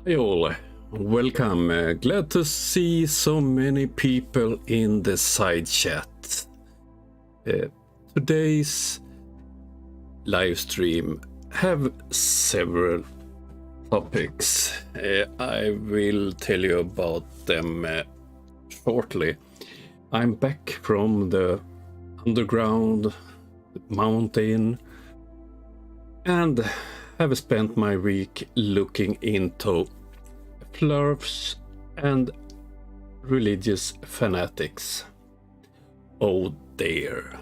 Hi all, welcome. Glad to see so many people in the side chat. Today's live stream have several topics. I will tell you about them shortly. I'm back from the underground mountain and have spent my week looking into flurfs and religious fanatics. Oh dear.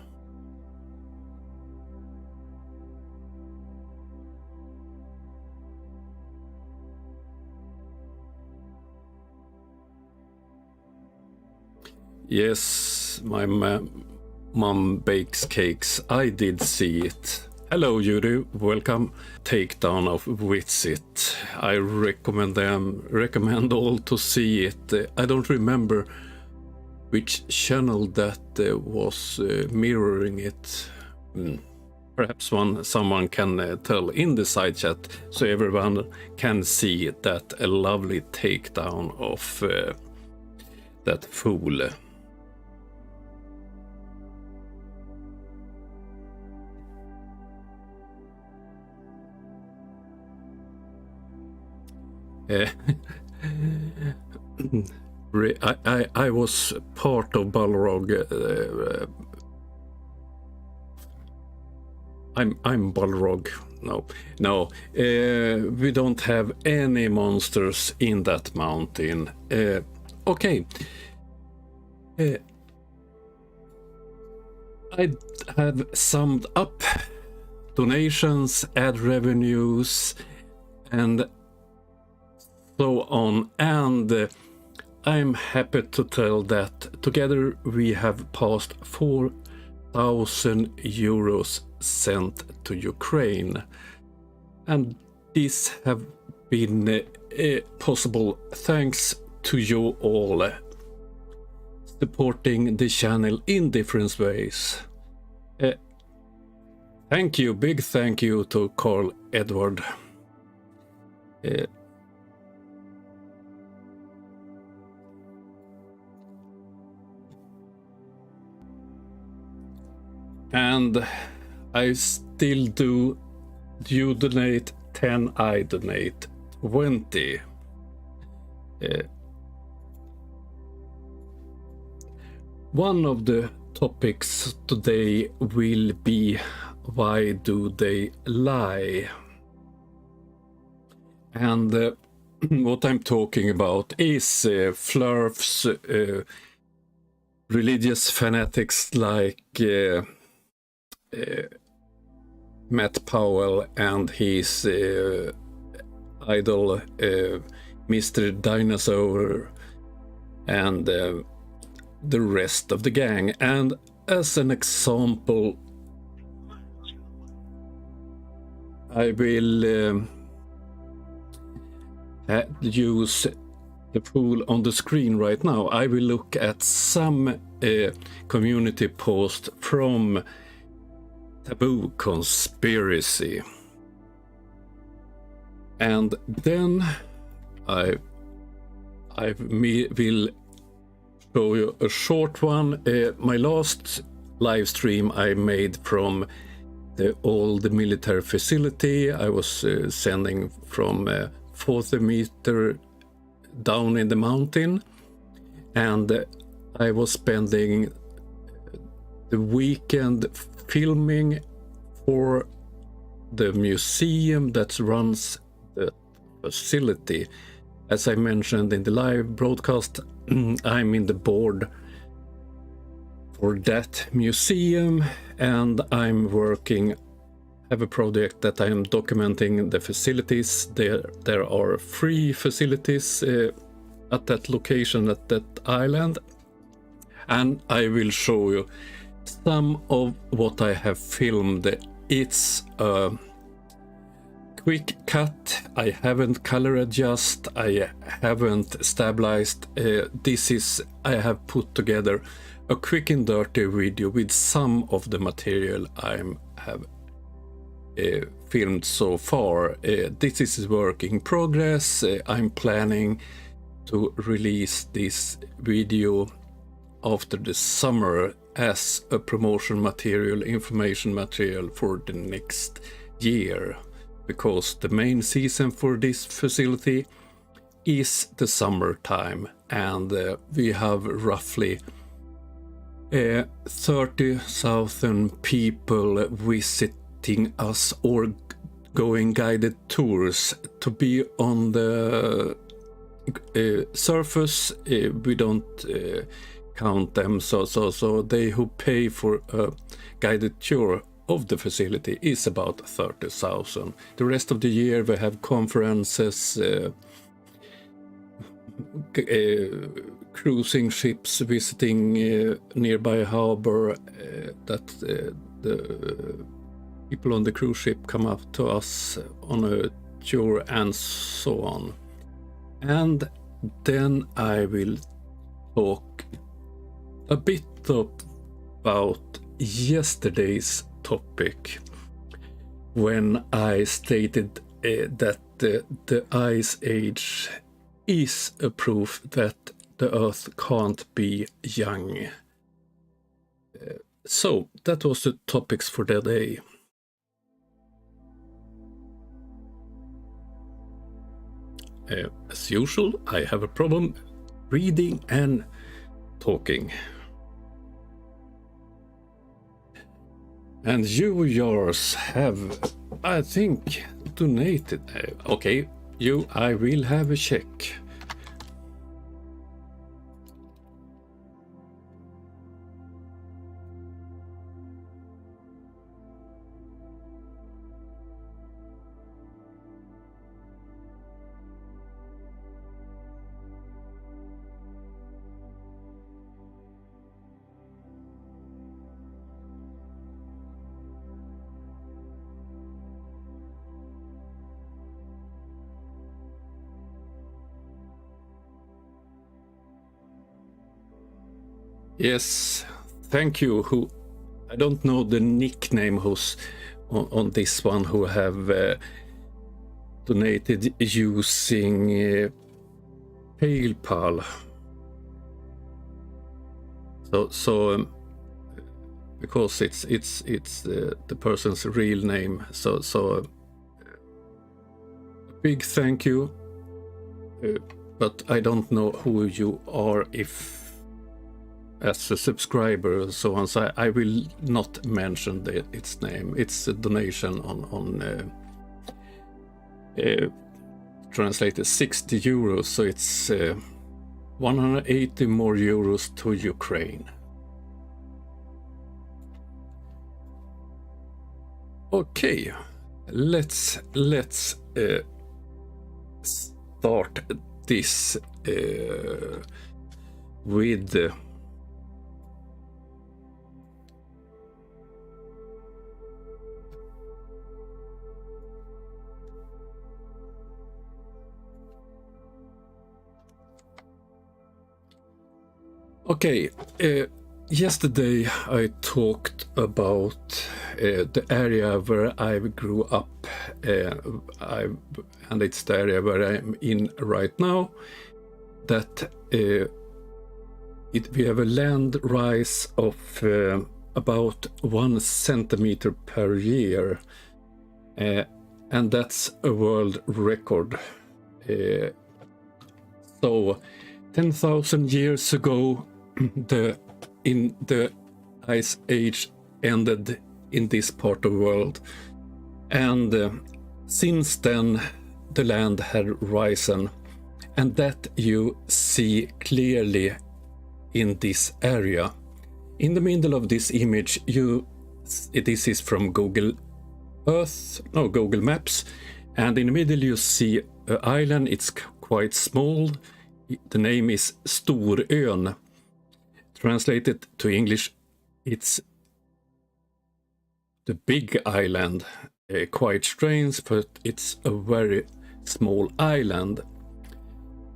Yes, my mom bakes cakes. I did see it. Hello Yuri, welcome. Takedown of Witsit. I recommend all to see it. I don't remember which channel that was mirroring it. Perhaps someone can tell in the side chat so everyone can see that a lovely takedown of that fool. I was part of Balrog. I'm Balrog. No. We don't have any monsters in that mountain. Okay. I have summed up donations, ad revenues, and so on, and I'm happy to tell that together we have passed 4,000 euros sent to Ukraine, and this have been possible thanks to you all supporting the channel in different ways. Thank you, big thank you to Carl Edward. And I still do. You donate 10, I donate 20. One of the topics today will be why do they lie? And what I'm talking about is flurfs, religious fanatics like Matt Powell and his idol Mr. Dinosaur and the rest of the gang. And as an example, I will use the fool on the screen right now. I will look at some community post from Taboo Conspiracy, and then I will show you a short one. My last live stream I made from the old military facility. I was sending from 40 meter down in the mountain, and I was spending the weekend filming for the museum that runs the facility. As I mentioned in the live broadcast, I'm in the board for that museum, and I'm have a project that I am documenting the facilities. There are 3 facilities at that location, at that island, and I will show you some of what I have filmed. It's a quick cut. I haven't color adjust. I haven't stabilized. I have put together a quick and dirty video with some of the material I have filmed so far. This is work in progress. I'm planning to release this video after the summer as a promotion material, information material for the next year, because the main season for this facility is the summertime, and we have roughly 30,000 people visiting us or going guided tours. To be on the surface, we don't count them, so they who pay for a guided tour of the facility is about 30,000. The rest of the year we have conferences, cruising ships visiting nearby harbor, that the people on the cruise ship come up to us on a tour and so on. And then I will talk a bit about yesterday's topic, when I stated that the Ice Age is a proof that the Earth can't be young. So that was the topics for the day. As usual, I have a problem reading and talking. And you, yours, have, I think, donated. Okay, you, I will have a check. Yes, thank you. Who, I don't know the nickname who's on this one, who have donated using PayPal. So because it's the person's real name. So a big thank you. But I don't know who you are, if as a subscriber and so on, so I will not mention its name. It's a donation on translated 60 euros, so it's 180 more euros to Ukraine. Okay, let's start this with okay, yesterday I talked about the area where I grew up, and it's the area where I'm in right now, that we have a land rise of about 1 centimeter per year, and that's a world record. So 10,000 years ago, the Ice Age ended in this part of the world, and since then the land had risen, and that you see clearly in this area. In the middle of this image, this is from Google Maps, and in the middle you see an island. It's quite small. The name is Storön. Translated to English, it's the big island. Quite strange, but it's a very small island.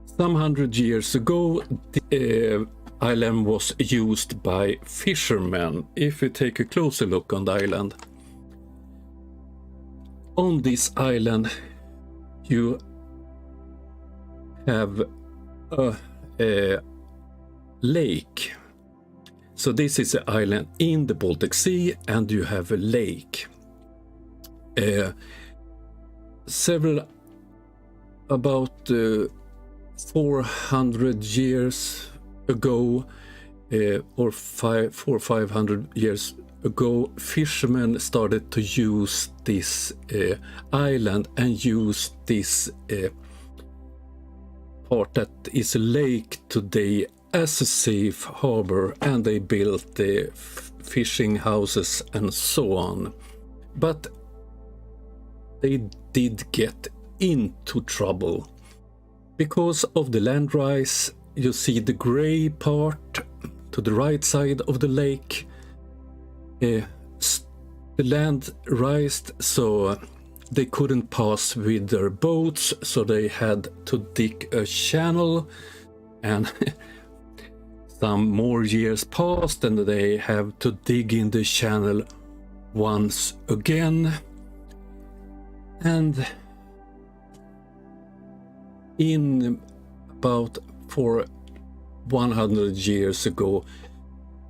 Some 100 years ago, the island was used by fishermen. If you take a closer look on the island, on this island you have a lake. So this is an island in the Baltic Sea, and you have a lake. About 400 years ago, or 500 years ago, fishermen started to use this island and use this part that is a lake today as a safe harbor, and they built the fishing houses and so on. But they did get into trouble because of the land rise. You see the gray part to the right side of the lake. The land rised, so they couldn't pass with their boats, so they had to dig a channel, and some more years passed and they have to dig in the channel once again. And in about 100 years ago,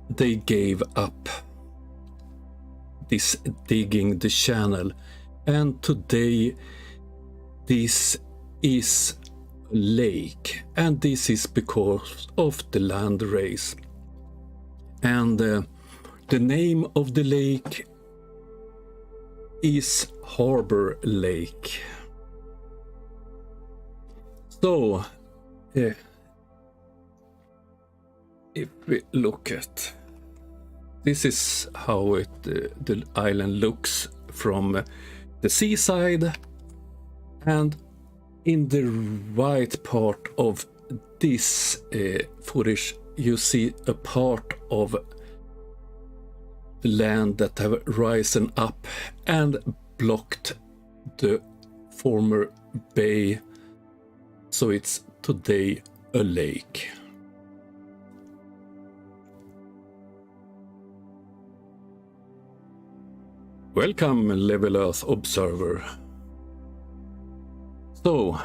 they gave up this digging the channel, and today this is a lake, and this is because of the land race. And the name of the lake is Harbor Lake. So if we look at, this is how the island looks from the seaside, and in the right part of this footage you see a part of the land that have risen up and blocked the former bay, so it's today a lake. Welcome, Level Earth observer. So,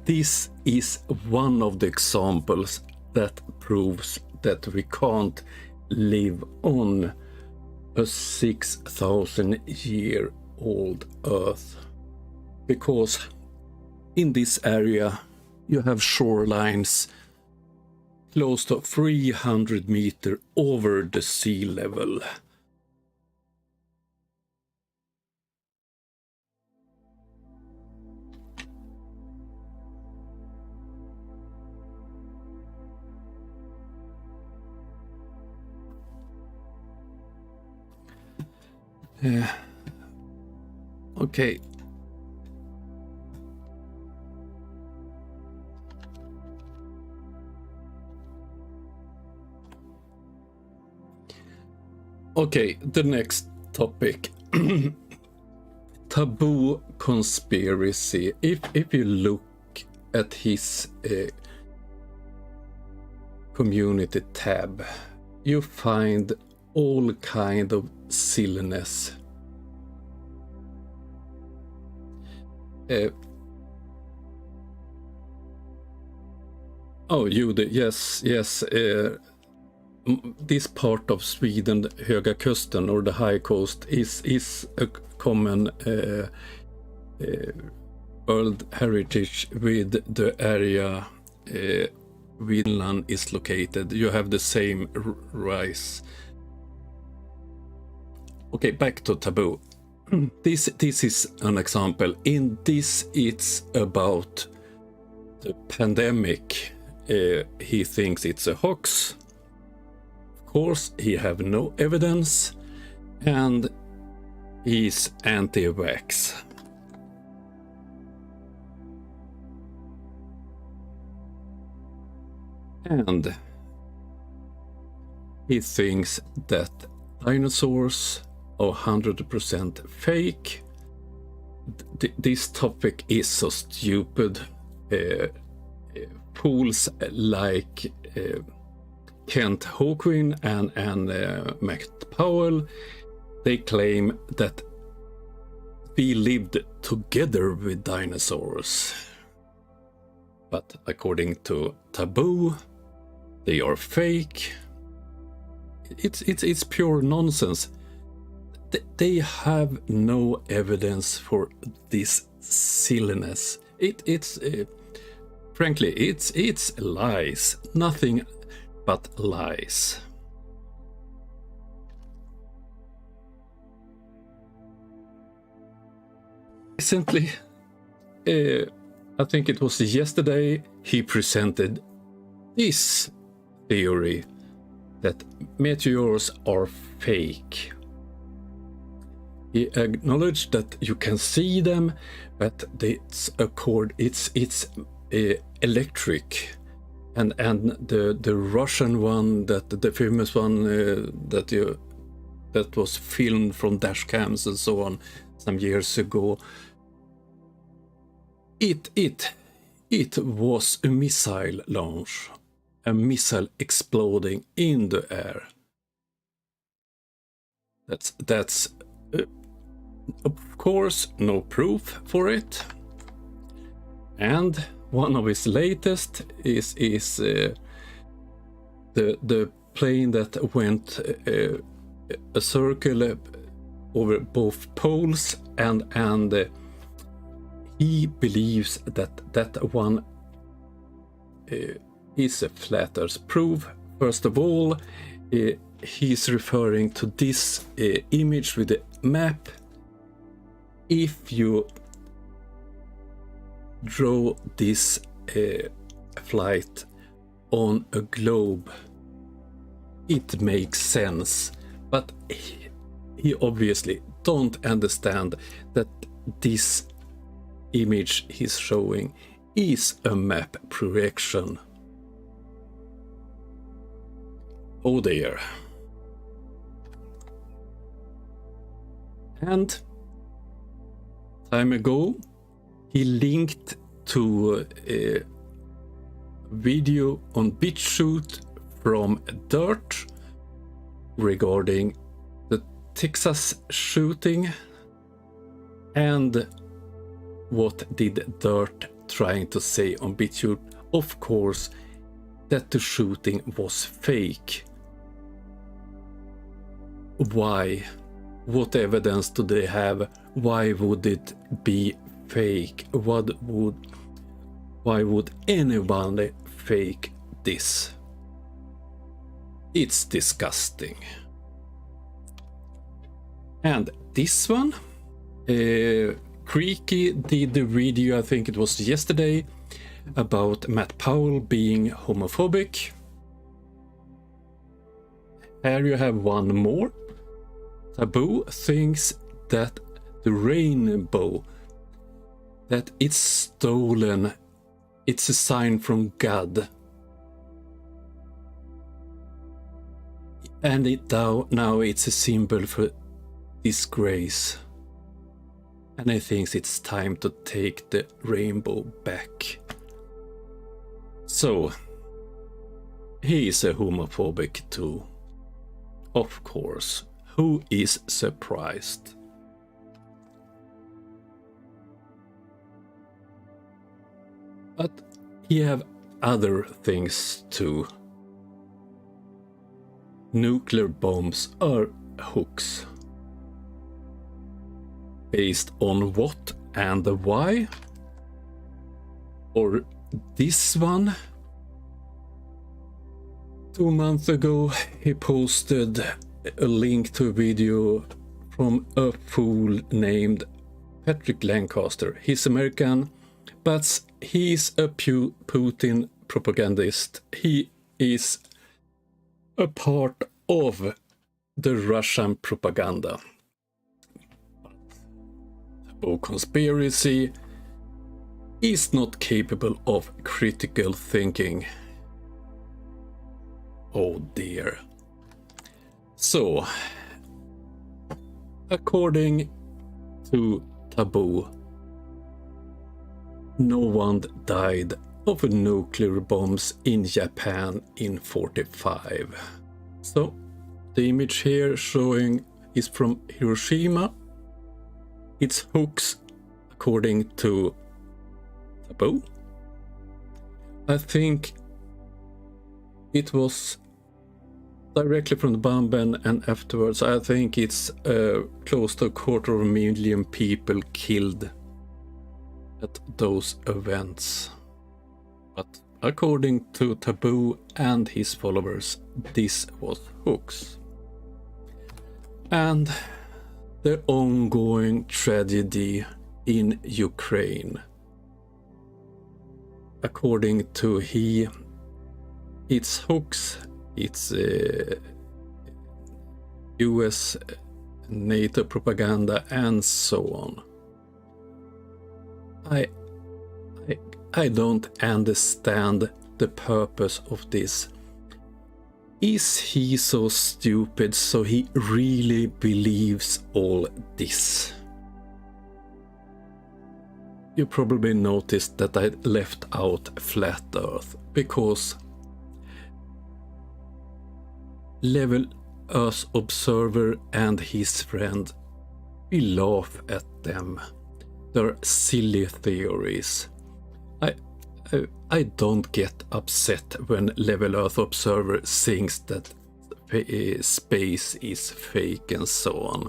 this is one of the examples that proves that we can't live on a 6,000-year-old Earth, because in this area you have shorelines close to 300 meters over the sea level. Okay. Okay, the next topic. Taboo conspiracy. If you look at his community tab, you find all kind of silliness. Yes. This part of Sweden, Höga Kusten or the High Coast, is a common World Heritage with the area Vinland is located. You have the same rise. Okay, back to taboo. This is an example. In this, it's about the pandemic. He thinks it's a hoax. Of course, he have no evidence, and he's anti-vax. And he thinks that dinosaurs are 100% fake. This topic is so stupid. Fools like Kent Hawkwin and Matt Powell, they claim that we lived together with dinosaurs. But according to Taboo, they are fake. It's pure nonsense. They have no evidence for this silliness. Frankly, it's lies. Nothing but lies. Recently, I think it was yesterday, he presented this theory that meteors are fake. He acknowledged that you can see them, but it's electric, and the Russian one, the famous one that was filmed from dash cams and so on some years ago. It was a missile launch, a missile exploding in the air. That's of course no proof for it. And one of his latest is the plane that went a circle over both poles, and he believes that one is a flat Earth proof. First of all, he's referring to this image with the map. If you draw this flight on a globe, it makes sense, but he obviously don't understand that this image he's showing is a map projection. Oh dear. And time ago, he linked to a video on BitChute from Dirt regarding the Texas shooting. And what did Dirt trying to say on BitChute? Of course, that the shooting was fake. Why? What evidence do they have? Why would it be fake? Why would anybody fake this? It's disgusting. And this one, Creaky did the video, I think it was yesterday, about Matt Powell being homophobic. Here you have one more. Taboo thinks that the rainbow, that it's stolen, it's a sign from God. And now it's a symbol for disgrace. And I think it's time to take the rainbow back. So, he is a homophobic too. Of course. Who is surprised? But he have other things too. Nuclear bombs are hooks. Based on what and why? Or this one? 2 months ago he posted a link to a video from a fool named Patrick Lancaster. He's American, but he's a Putin propagandist. He is a part of the Russian propaganda. The conspiracy is not capable of critical thinking. Oh dear. So, according to Taboo, no one died of nuclear bombs in Japan in 1945. So, the image here showing is from Hiroshima It's hooks according to Taboo. I think it was directly from the bomb, and afterwards I think it's close to 250,000 people killed at those events. But according to Taboo and his followers, this was hooks. And the ongoing tragedy in Ukraine. According to it's hooks, it's US, NATO propaganda, and so on. I don't understand the purpose of this. Is he so stupid so he really believes all this? You probably noticed that I left out Flat Earth because Level Earth Observer and his friend, we laugh at them. They're silly theories. I don't get upset when Level Earth Observer thinks that space is fake and so on.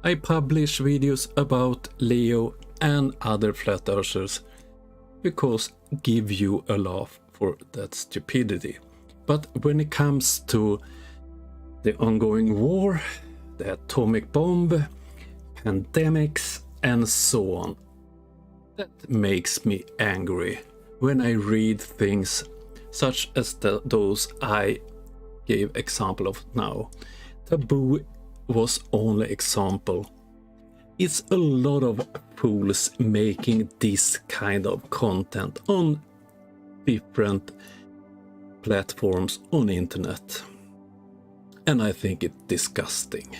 I publish videos about Leo and other flat earthers because give you a laugh for that stupidity. But when it comes to the ongoing war, the atomic bomb, pandemics, and so on, that makes me angry when I read things such as those I gave example of now. Taboo was only example. It's a lot of fools making this kind of content on different platforms on the internet. And I think it's disgusting.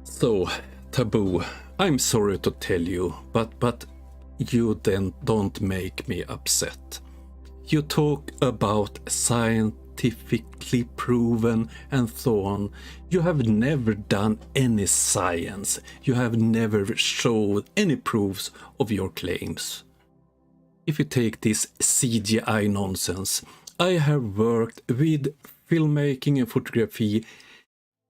So, Taboo, I'm sorry to tell you, but you then don't make me upset. You talk about scientifically proven and so on. You have never done any science. You have never showed any proofs of your claims. If you take this CGI nonsense, I have worked with filmmaking and photography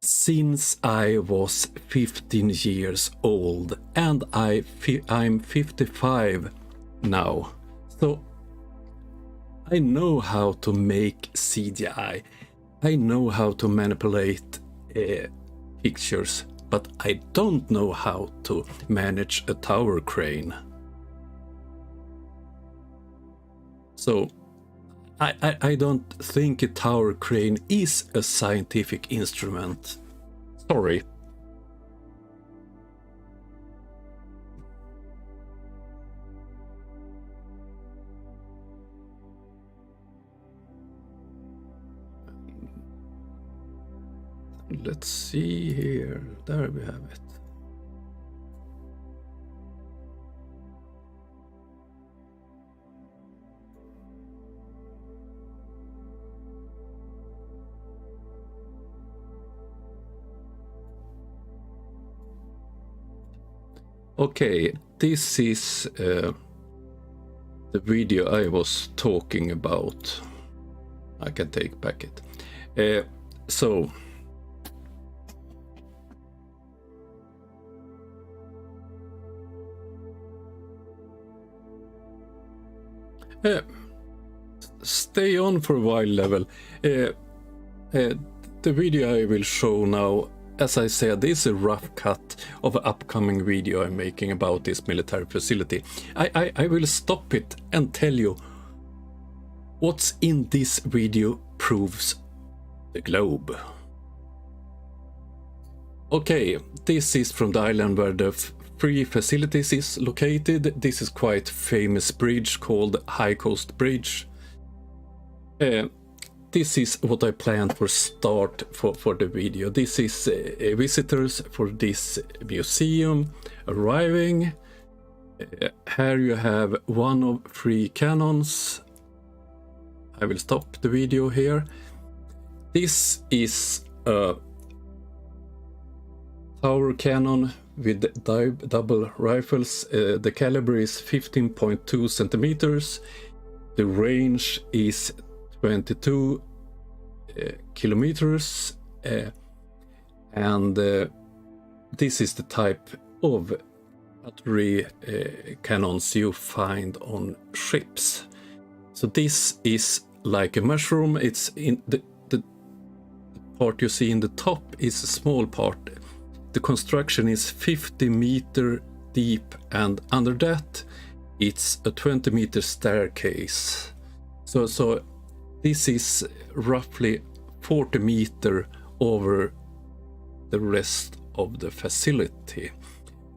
since I was 15 years old, and I'm 55 now. So I know how to make CGI. I know how to manipulate pictures, but I don't know how to manage a tower crane. So I don't think a tower crane is a scientific instrument. Sorry. Let's see here. There we have it. Okay, this is the video I was talking about. I can take back it. So stay on for a while, Level. The video I will show now, as I said, is a rough cut of an upcoming video I'm making about this military facility. I will stop it and tell you what's in this video proves the globe. Okay, this is from the island where the free facilities is located. This is quite famous bridge called High Coast Bridge. This is what I planned for start for the video. This is visitors for this museum arriving. Here you have one of 3 cannons. I will stop the video here. This is a tower cannon with double rifles. The caliber is 15.2 centimeters. The range is 22 kilometers. And this is the type of artillery cannons you find on ships. So this is like a mushroom. It's in the part you see in the top is a small part. The construction is 50 meter deep, and under that it's a 20 meter staircase. So this is roughly 40 meter over the rest of the facility.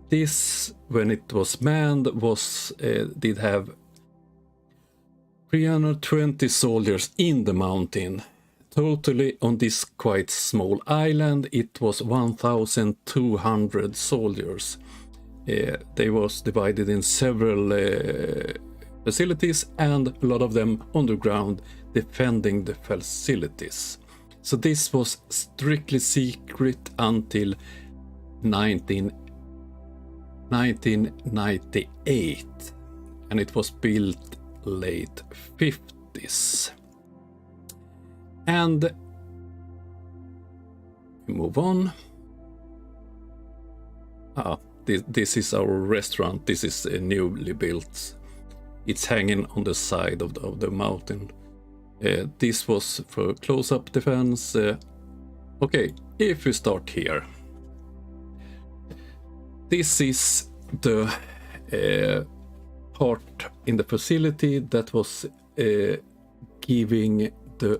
This, when it was manned, did have 320 soldiers in the mountain. Totally on this quite small island, it was 1,200 soldiers. They was divided in several facilities, and a lot of them underground defending the facilities. So this was strictly secret until 1998, and it was built late 50s. And we move on. This is our restaurant. This is newly built. It's hanging on the side of the mountain. This was for close-up defense. Okay, if we start here. This is the part in the facility that was giving the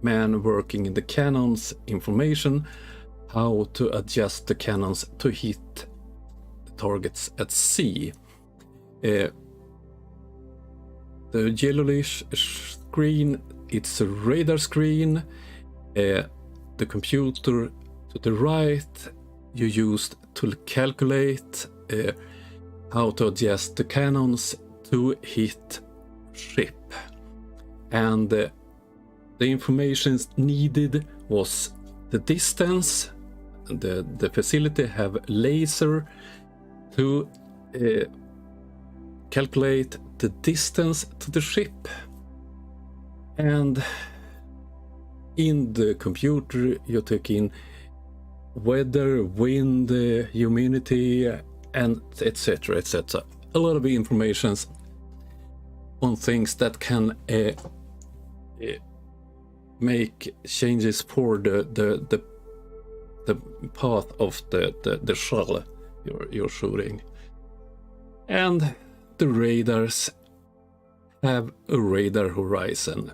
man working in the cannons information how to adjust the cannons to hit the targets at sea. The yellowish screen, it's a radar screen. The computer to the right you used to calculate how to adjust the cannons to hit ship. And the information needed was the distance. The facility have laser to calculate the distance to the ship. And in the computer you took in weather, wind, humidity, and etc. etc. A lot of information on things that can make changes for the path of the shell you're shooting. And the radars have a radar horizon.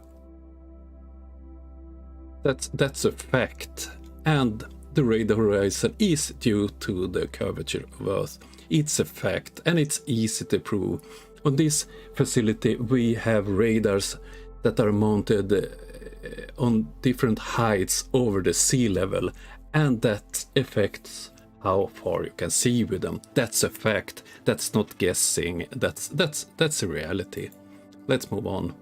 That's a fact. And the radar horizon is due to the curvature of Earth. It's a fact, and it's easy to prove. On this facility we have radars that are mounted on different heights over the sea level, and that affects how far you can see with them. That's a fact. That's not guessing. That's a reality. Let's move on.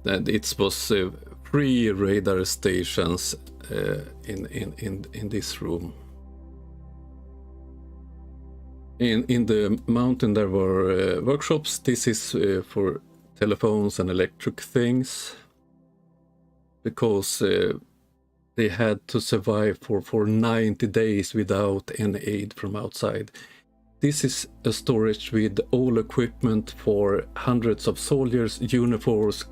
And it was 3 radar stations in this room. In the mountain there were workshops. This is for telephones and electric things, because they had to survive for 90 days without any aid from outside. This is a storage with all equipment for hundreds of soldiers, uniforms,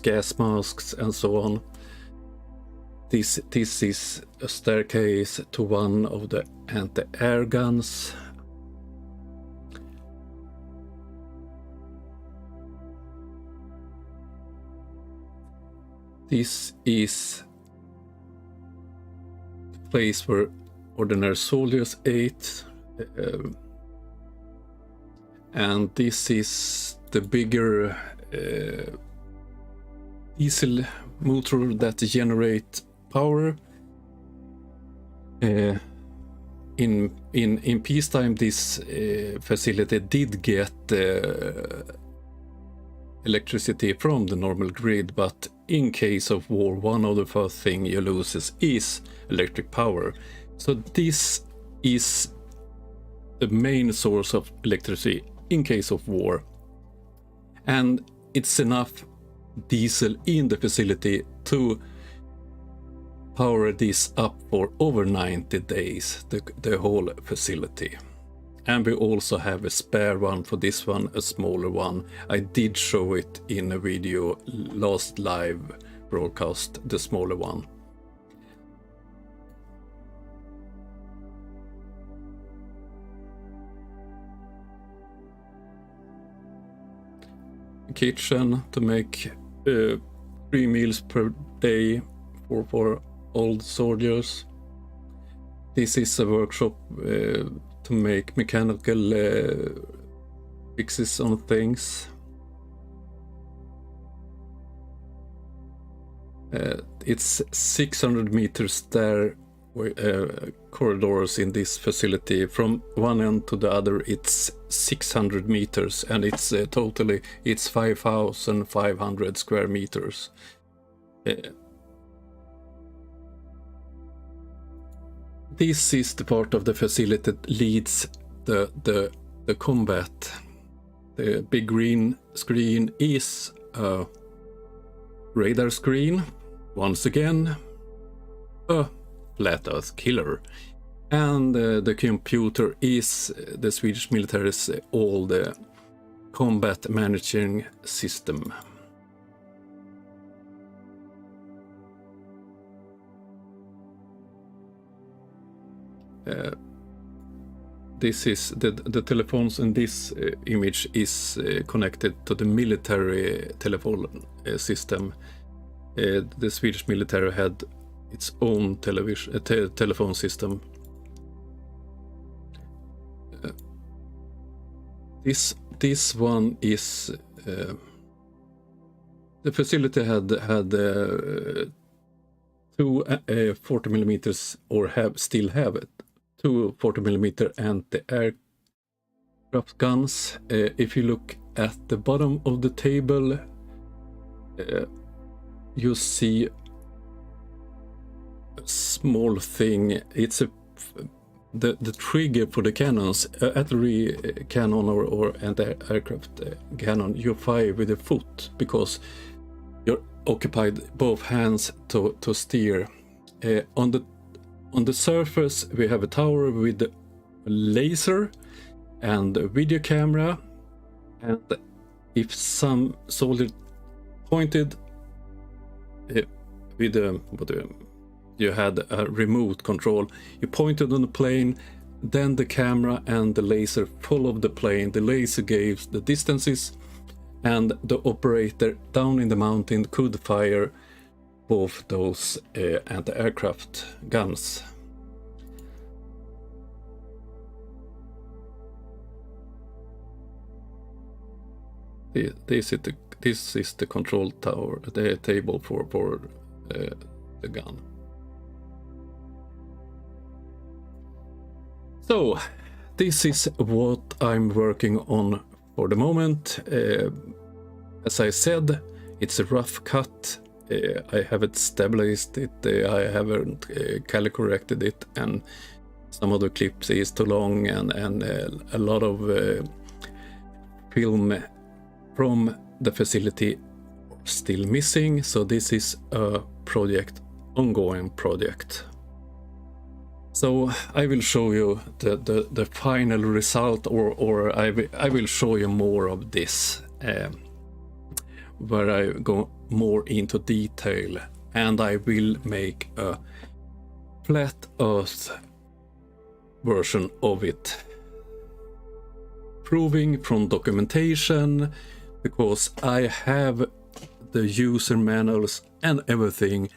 gas masks, and so on. This is a staircase to one of the anti-air guns. This is the place where ordinary soldiers ate. And this is the bigger diesel motor that generate power. In in peacetime, this facility did get electricity from the normal grid, but in case of war, one of the first thing you loses is electric power. So this is the main source of electricity in case of war, and it's enough diesel in the facility to power this up for over 90 days, the whole facility. And we also have a spare one for this one, a smaller one. I did show it in a video last live broadcast, the smaller one. Kitchen to make 3 meals per day for old soldiers. This is a workshop to make mechanical fixes on things. It's 600 meters there, corridors in this facility. From one end to the other, it's 600 meters, and it's totally, it's 5,500 square meters. This is the part of the facility that leads the combat. The big green screen is a radar screen, once again a flat earth killer, and the computer is the Swedish military's all the combat managing system. This is the telephones, and this image is connected to the military telephone system. The Swedish military had its own telephone system. This one is the facility had two 40 millimeters, or still have it. 2 40mm anti-aircraft guns. If you look at the bottom of the table, you see a small thing. It's the trigger for the cannons, artillery cannon or anti-aircraft cannon. You fire with a foot because you're occupied both hands to steer. On the surface, we have a tower with a laser and a video camera, and if some soldier pointed with you had a remote control, you pointed on the plane, then the camera and the laser followed the plane. The laser gave the distances, and the operator down in the mountain could fire both those anti-aircraft guns. This is the control tower, the table for the gun. So this is what I'm working on for the moment. As I said, it's a rough cut. I haven't stabilized it, I haven't color corrected it, and some of the clips is too long, and a lot of film from the facility still missing. So this is a ongoing project. So I will show you the final result, or I will show you more of this, where I go more into detail, and I will make a flat earth version of it, proving from documentation, because I have the user manuals and everything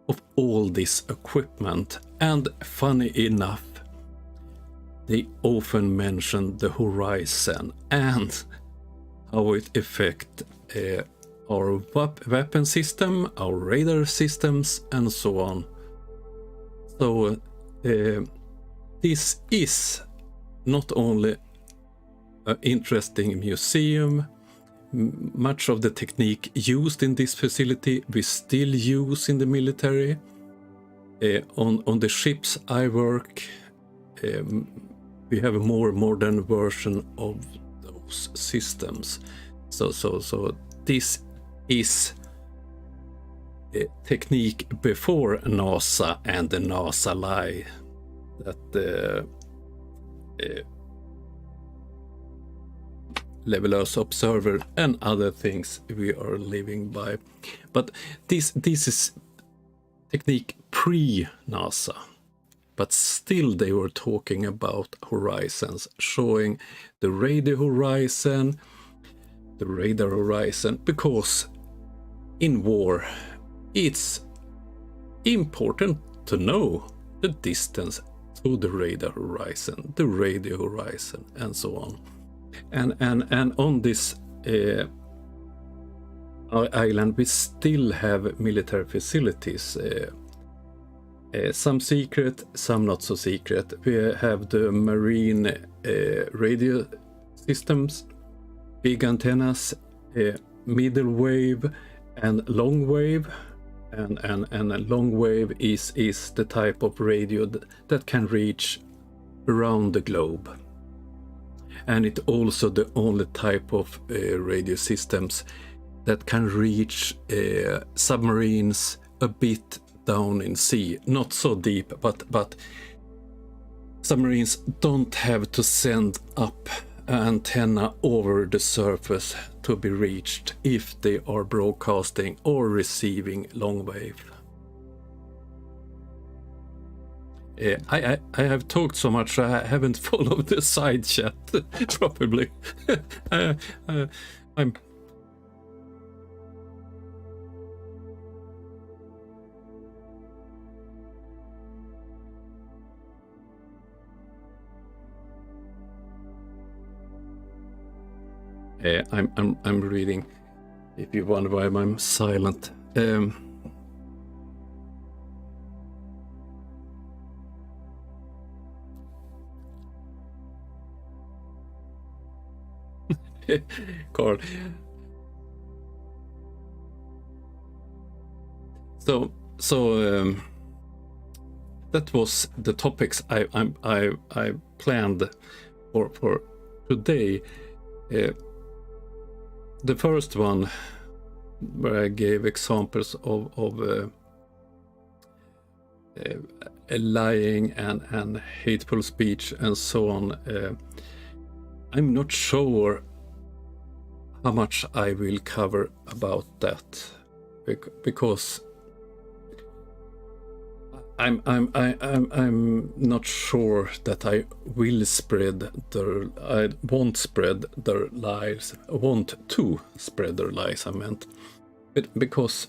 of all this equipment. And funny enough, they often mention the horizon and how it affects our weapon system, our radar systems, and so on. So this is not only an interesting museum, much of the technique used in this facility we still use in the military. On the ships I work, we have a more modern version of those systems. So this is a technique before NASA and the NASA lie that Level Earth Observer and other things we are living by. But this is technique pre-NASA. But still they were talking about horizons, showing the radio horizon, the radar horizon, because in war it's important to know the distance to the radar horizon, the radio horizon, and so on. And on this island we still have military facilities. Some secret, some not so secret. We have the marine radio systems, big antennas, middle wave and long wave. And a long wave is the type of radio that can reach around the globe. And it's also the only type of radio systems that can reach submarines a bit down in sea, not so deep, but submarines don't have to send up an antenna over the surface to be reached if they are broadcasting or receiving long wave. I have talked so much I haven't followed the side chat probably. I'm I'm reading. If you wonder why I'm silent, Carl. So that was the topics I planned for today. The first one, where I gave examples of lying and hateful speech and so on. I'm not sure how much I will cover about that, because I'm not sure that I will I won't spread their lies. I want to spread their lies, I meant. But because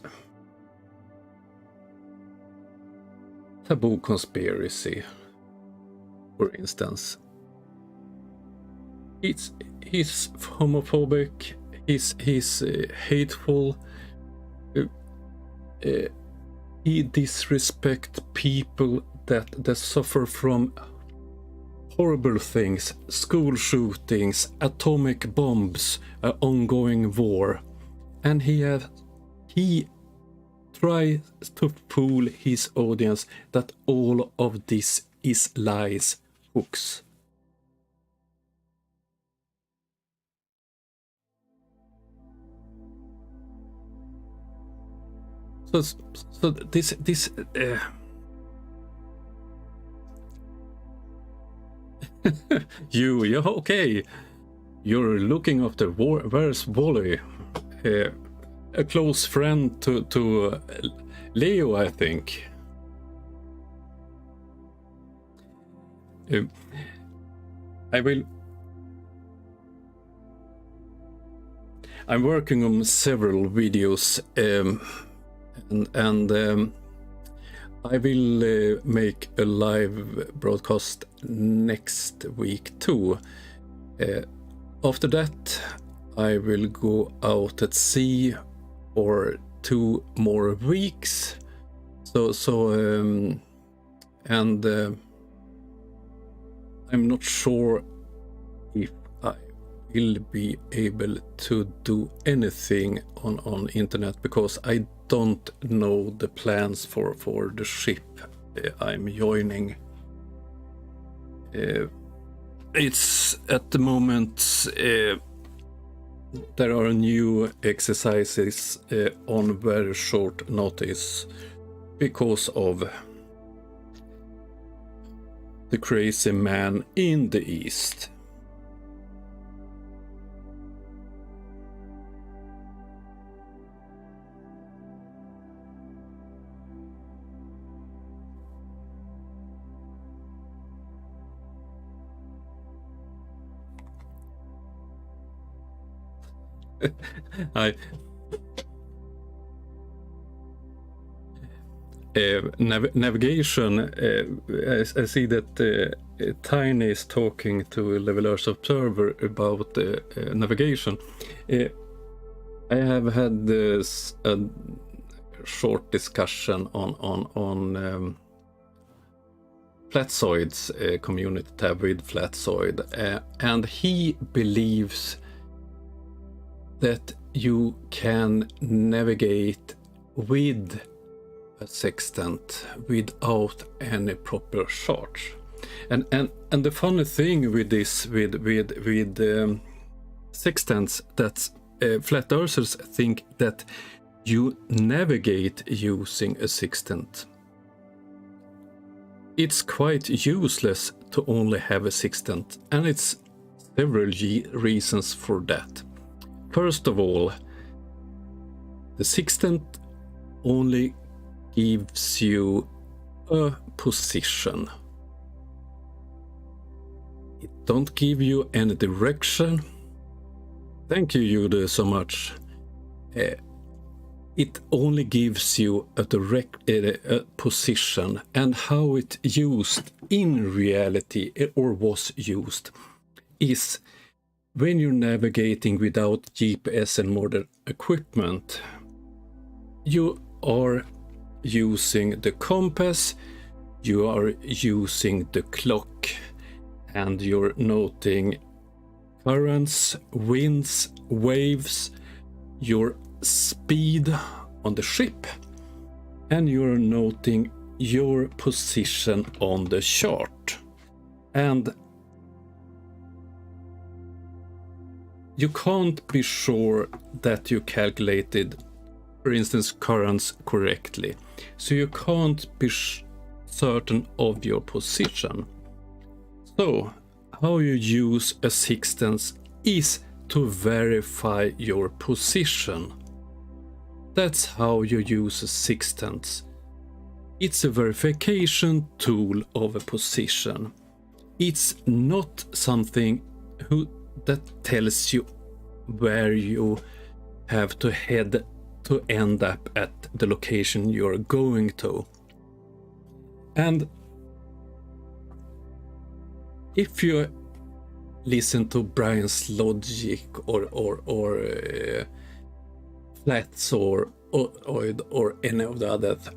taboo conspiracy, for instance, he's homophobic, he's hateful, he disrespects people that suffer from horrible things, school shootings, atomic bombs, ongoing war, and he tries to fool his audience that all of this is lies, hooks. So this yeah, okay, you're looking after where's Wally, a close friend to Leo, I think. I'm working on several videos, and I will make a live broadcast next week too. After that, I will go out at sea for 2 more weeks. I'm not sure if I will be able to do anything on internet, because I don't know the plans for the ship I'm joining. It's at the moment there are new exercises on very short notice because of the crazy man in the east. Navigation. I see that Tiny is talking to Level Earth Observer about navigation. I have had this short discussion on Flatzoid's community tab with Flatzoid, and he believes that you can navigate with a sextant without any proper charge. And the funny thing with this with sextants, that flat earthers think that you navigate using a sextant. It's quite useless to only have a sextant, and it's several reasons for that. First of all, the sextant only gives you a position. It don't give you any direction. Thank you, Jude, so much. It only gives you a direct position, and how it used in reality, or was used, is when you're navigating without GPS and modern equipment. You are using the compass, you are using the clock, and you're noting currents, winds, waves, your speed on the ship, and you're noting your position on the chart. And you can't be sure that you calculated, for instance, currents correctly. So you can't be certain of your position. So how you use a sextant is to verify your position. That's how you use a sextant. It's a verification tool of a position. It's not something that tells you where you have to head to end up at the location you're going to. And if you listen to Brian's logic or Flats or any of the others,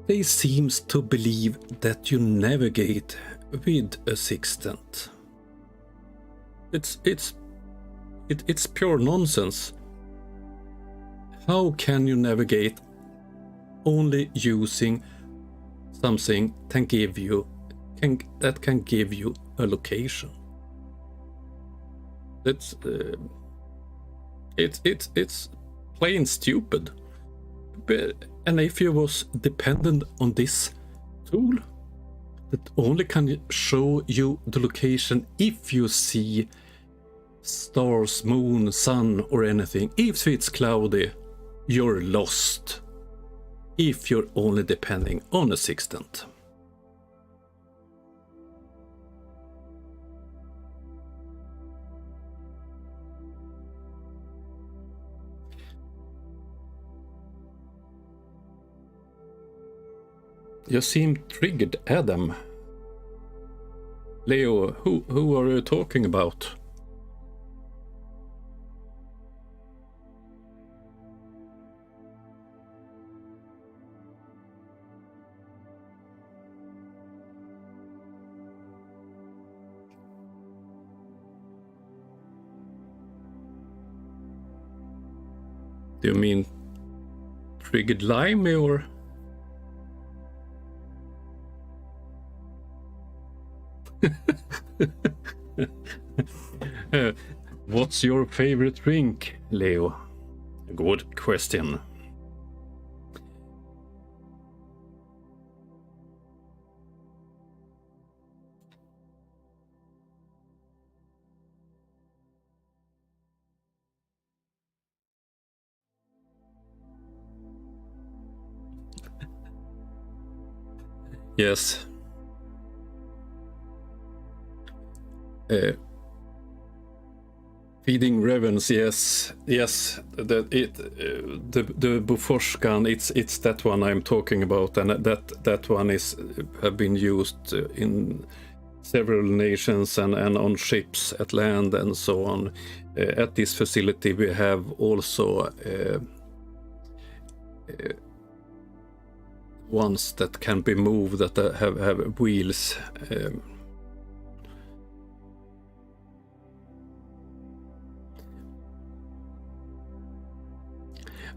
they seems to believe that you navigate with a sextant. It's pure nonsense. How can you navigate only using something that can give you a location? It's plain stupid. And if you was dependent on this tool that only can show you the location if you see stars, moon, sun, or anything, if it's cloudy, you're lost. If you're only depending on a sextant. You seem triggered, Adam. Leo, who are you talking about? Do you mean triggered limey or? What's your favorite drink, Leo? Good question. Yes. Feeding ravens, yes. The Boforskan, it's that one I'm talking about, and that one is have been used in several nations and on ships at land and so on. At this facility we have also ones that can be moved, that have wheels.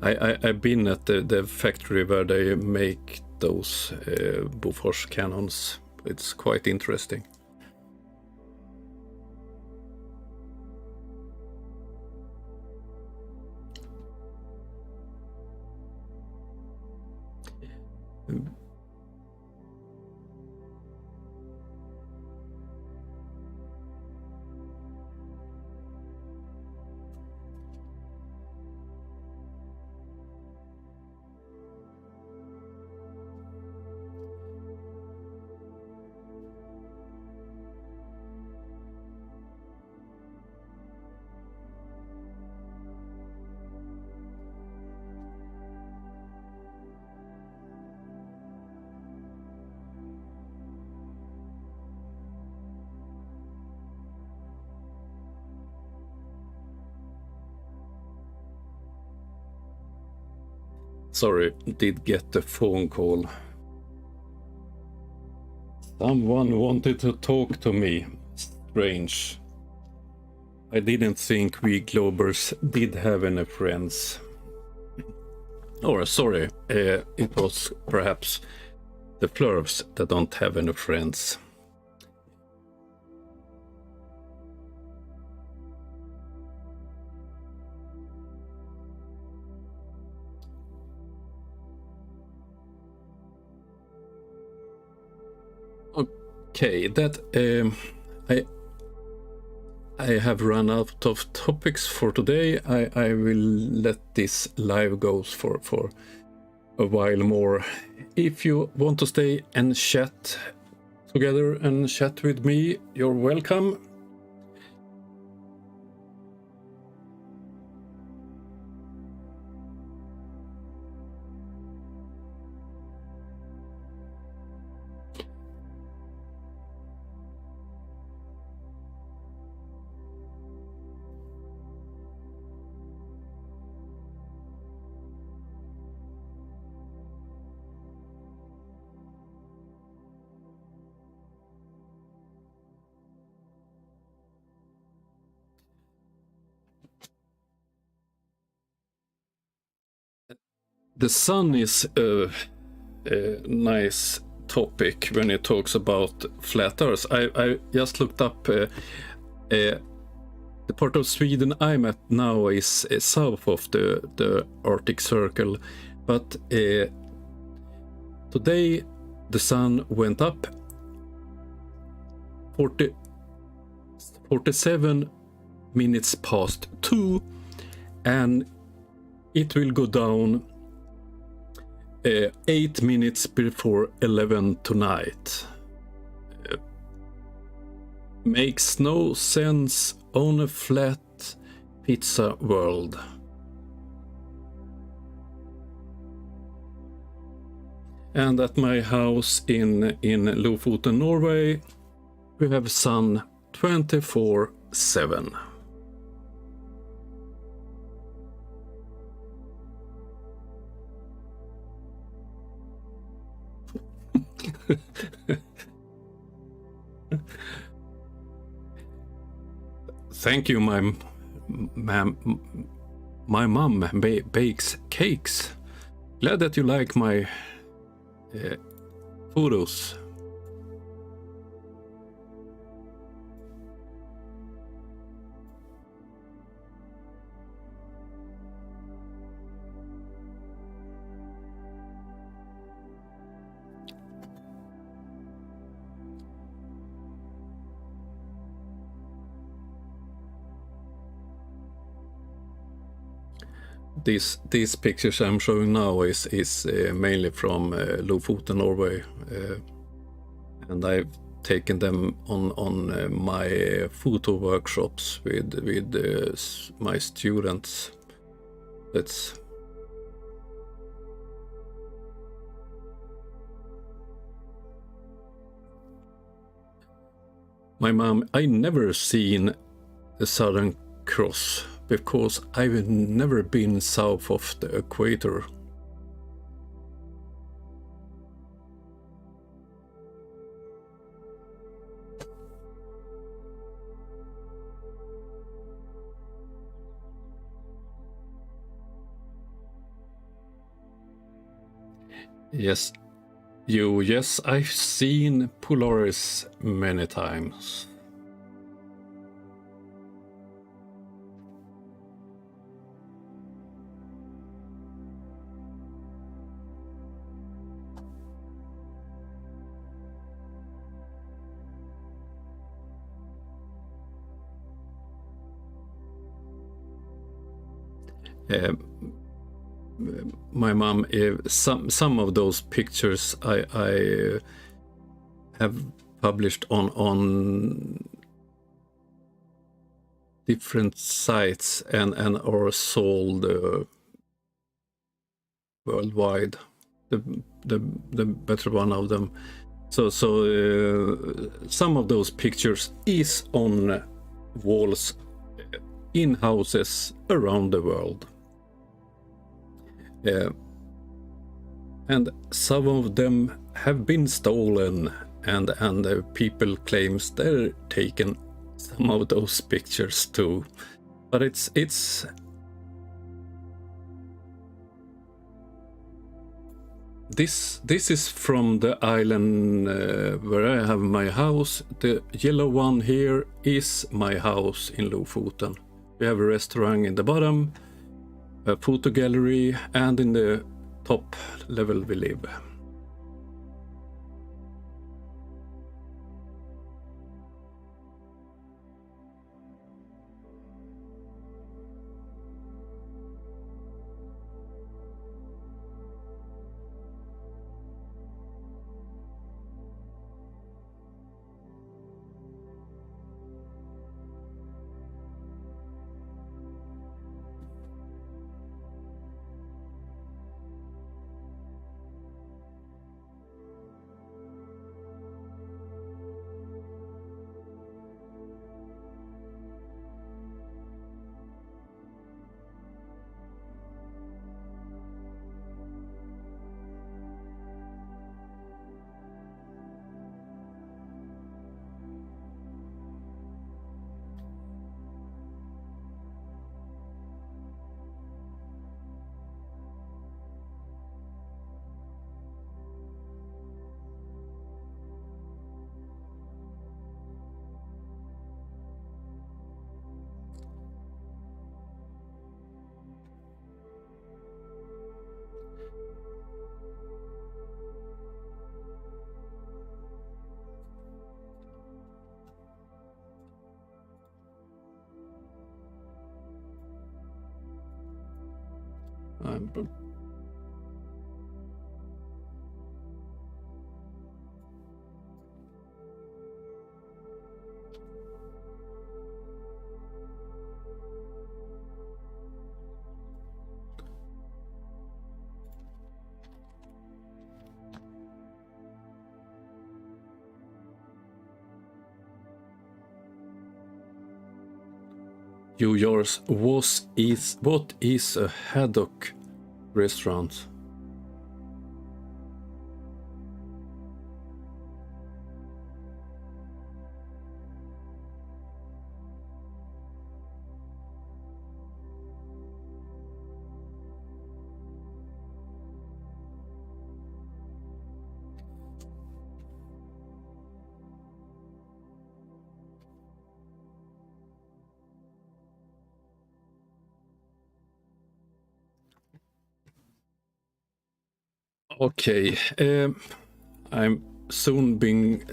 I've been at the factory where they make those Bofors cannons. It's quite interesting. Sorry, did get the phone call. Someone wanted to talk to me. Strange. I didn't think we Globers did have any friends. Or sorry, it was perhaps the Flurfs that don't have any friends. Okay, that I have run out of topics for today. I will let this live go for a while more. If you want to stay and chat together and chat with me, you're welcome. The sun is a nice topic when it talks about flat earth. I just looked up the part of Sweden I'm at now is south of the Arctic Circle, but today the sun went up 47 minutes past 2, and it will go down 8 minutes before 11 tonight. Makes no sense on a flat pizza world. And at my house in Lofoten, Norway, we have sun 24/7. Thank you, my ma'am. my mom bakes cakes. Glad that you like my photos. These pictures I'm showing now is mainly from Lofoten, Norway, and I've taken them on my photo workshops with my students. That's my mom. I never seen the Southern Cross because I've never been south of the equator. Yes, yes, I've seen Polaris many times. My mom, some of those pictures I have published on different sites and are sold worldwide. The better one of them. So some of those pictures is on walls in houses around the world. And some of them have been stolen, and people claims they're taken some of those pictures too. But it's this is from the island where I have my house. The yellow one here is my house in Lofoten. We have a restaurant in the bottom, a photo gallery, and in the top level we live. Yours what is a haddock restaurant? Okay, I'm soon being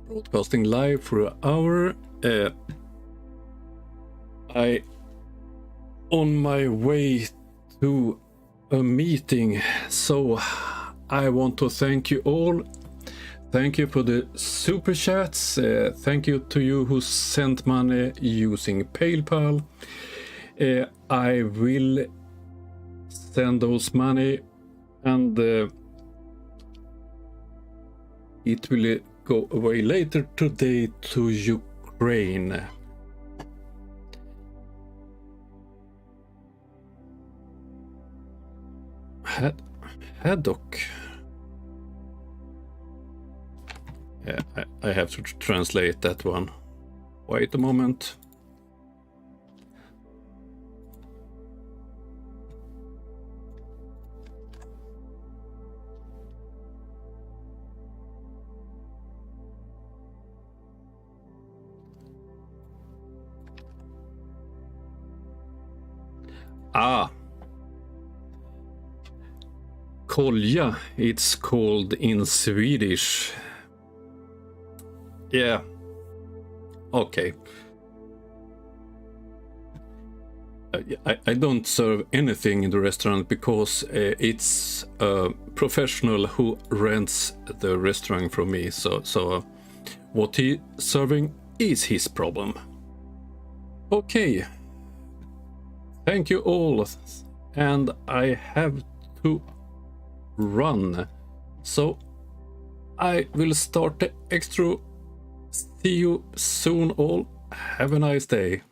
broadcasting live for an hour. I on my way to a meeting, so I want to thank you all. Thank you for the super chats. Thank you to you who sent money using PayPal. I will send those money, and it will go away later today to Ukraine. Haddock. Yeah, I have to translate that one. Wait a moment. Kolja, it's called in Swedish. Yeah. Okay. I don't serve anything in the restaurant because it's a professional who rents the restaurant from me. So what he's serving is his problem. Okay. Thank you all. And I have to run. So I will start the extra. See you soon all. Have a nice day.